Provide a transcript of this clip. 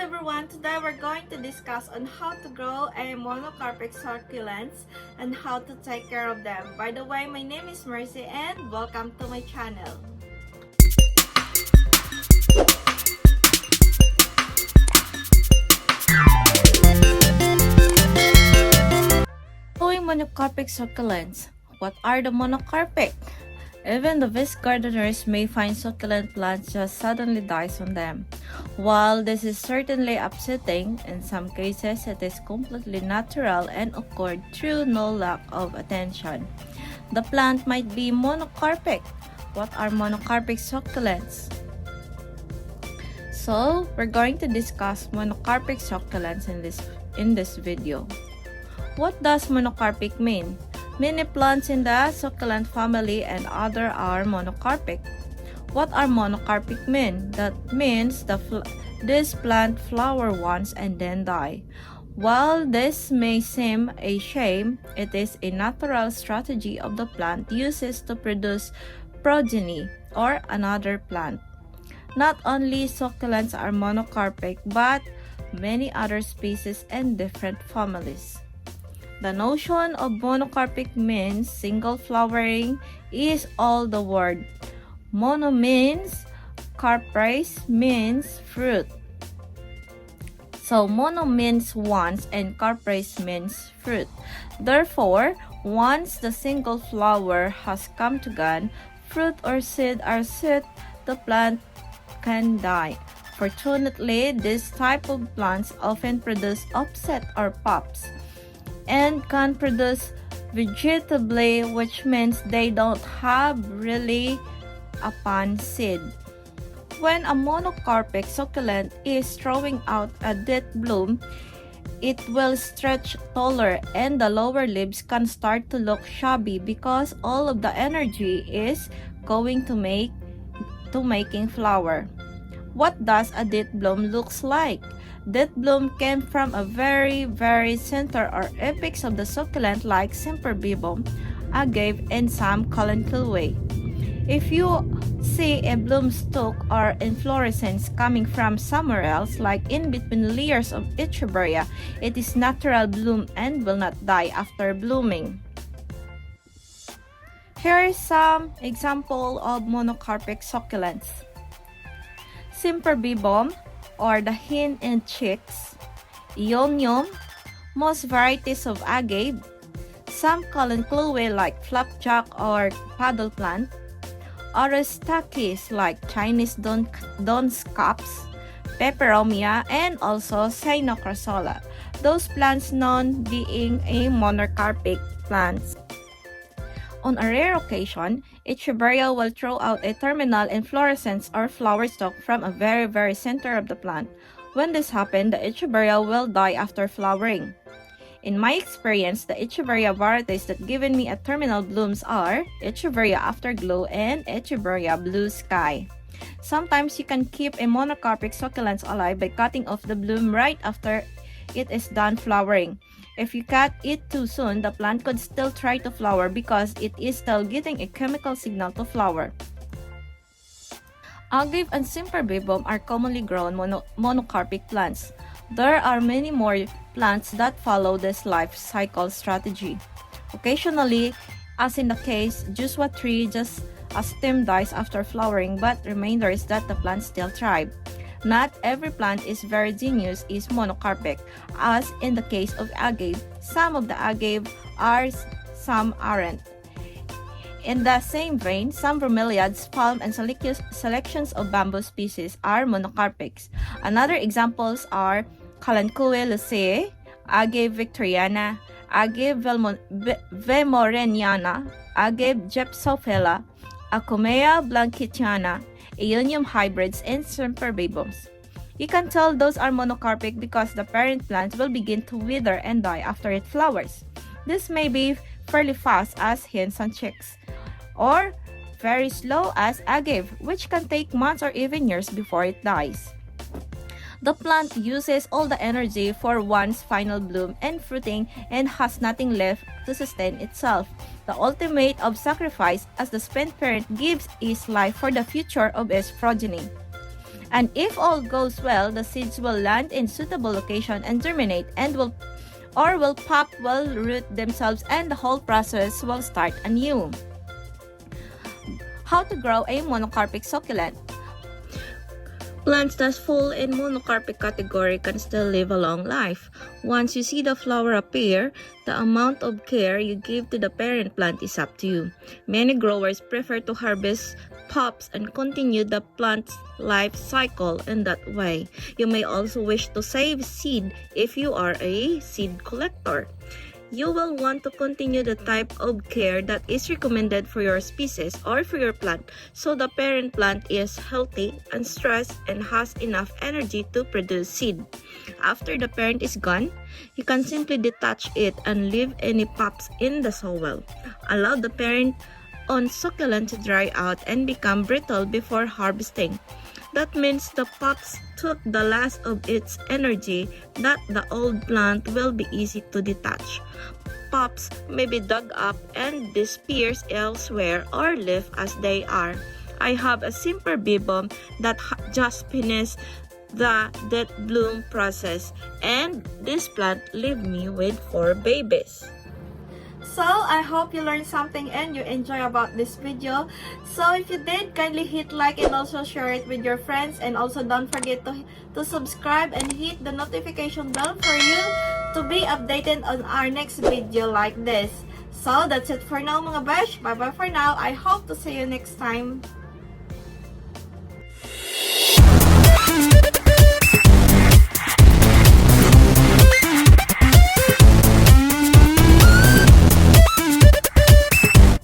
everyone, today we're going to discuss on how to grow a monocarpic succulents and how to take care of them. By the way, my name is Mercy and welcome to my channel. Growing monocarpic succulents. What are the monocarpic? Even the best gardeners may find succulent plants just suddenly dies on them. While this is certainly upsetting, in some cases it is completely natural and occurred through no lack of attention. The plant might be monocarpic. What are monocarpic succulents? So, we're going to discuss monocarpic succulents in this video. What does monocarpic mean? Many plants in the succulent family and other are monocarpic. What are monocarpic mean? That means this plant flower once and then die. While this may seem a shame, it is a natural strategy of the plant uses to produce progeny or another plant. Not only succulents are monocarpic, but many other species and different families. The notion of monocarpic means single flowering is all the word. Mono means carpris means fruit. So mono means once and carpris means fruit. Therefore, once the single flower has come to gun, fruit or seed are set, the plant can die. Fortunately, this type of plants often produce offset or pups and can produce vegetably, which means they don't have really upon seed. When a monocarpic succulent is throwing out a dead bloom, it will stretch taller and the lower leaves can start to look shabby because all of the energy is going to making flower. What does a dead bloom looks like? Dead bloom came from a very center or apex of the succulent like Semperbibum, agave, and some calendulae. If you see a bloom stalk or inflorescence coming from somewhere else, like in between layers of Echeveria, it is natural bloom and will not die after blooming. Here is some example of monocarpic succulents. Semperbibum, or the hen and chicks, Ionium, most varieties of agave, some calendulae like flapjack or paddle plant, Orostachys like Chinese Doncaps, Peperomia, and also Cyanochrysala, those plants known being a monocarpic plants. On a rare occasion, Echeveria will throw out a terminal inflorescence or flower stalk from a very center of the plant. When this happens, the Echeveria will die after flowering. In my experience, the Echeveria varieties that given me a terminal blooms are Echeveria Afterglow and Echeveria Blue Sky. Sometimes you can keep a monocarpic succulents alive by cutting off the bloom right after it is done flowering. If you cut it too soon, the plant could still try to flower because it is still getting a chemical signal to flower. Agave and Semperbibum are commonly grown monocarpic plants. There are many more plants that follow this life cycle strategy. Occasionally, as in the case, Juswa tree, just a stem dies after flowering, but remainder is that the plant still thrive. Not every plant is monocarpic as in the case of agave. Some of the agave are, some aren't. In the same vein, some bromeliads, palm, and selections of bamboo species are monocarpics. Another examples are Calendulae lucea, Agave victoriana, Agave weimorreniana, Agave gypsophila, Acomea blanchitiana, Aeonium hybrids, and Semperbibums. You can tell those are monocarpic because the parent plant will begin to wither and die after it flowers. This may be fairly fast as hens and chicks, or very slow as agave, which can take months or even years before it dies. The plant uses all the energy for one's final bloom and fruiting and has nothing left to sustain itself. The ultimate of sacrifice as the spent parent gives its life for the future of its progeny. And if all goes well, the seeds will land in suitable location and germinate and will pop, will root themselves, and the whole process will start anew. How to grow a monocarpic succulent? Plants that fall in monocarpic category can still live a long life. Once you see the flower appear, the amount of care you give to the parent plant is up to you. Many growers prefer to harvest pops and continue the plant's life cycle in that way. You may also wish to save seed if you are a seed collector. You will want to continue the type of care that is recommended for your species or for your plant, so the parent plant is healthy, unstressed, and has enough energy to produce seed. After the parent is gone, you can simply detach it and leave any pops in the soil. Allow the parent on succulent to dry out and become brittle before harvesting. That means the pops took the last of its energy that the old plant will be easy to detach. Pops may be dug up and dispersed elsewhere or left as they are. I have a simple bee balm that just finished the death bloom process, and this plant left me with 4 babies. So, I hope you learned something and you enjoy about this video. So, if you did, kindly hit like and also share it with your friends. And also don't forget to subscribe and hit the notification bell for you to be updated on our next video like this. So, that's it for now mga besh. Bye-bye for now. I hope to see you next time.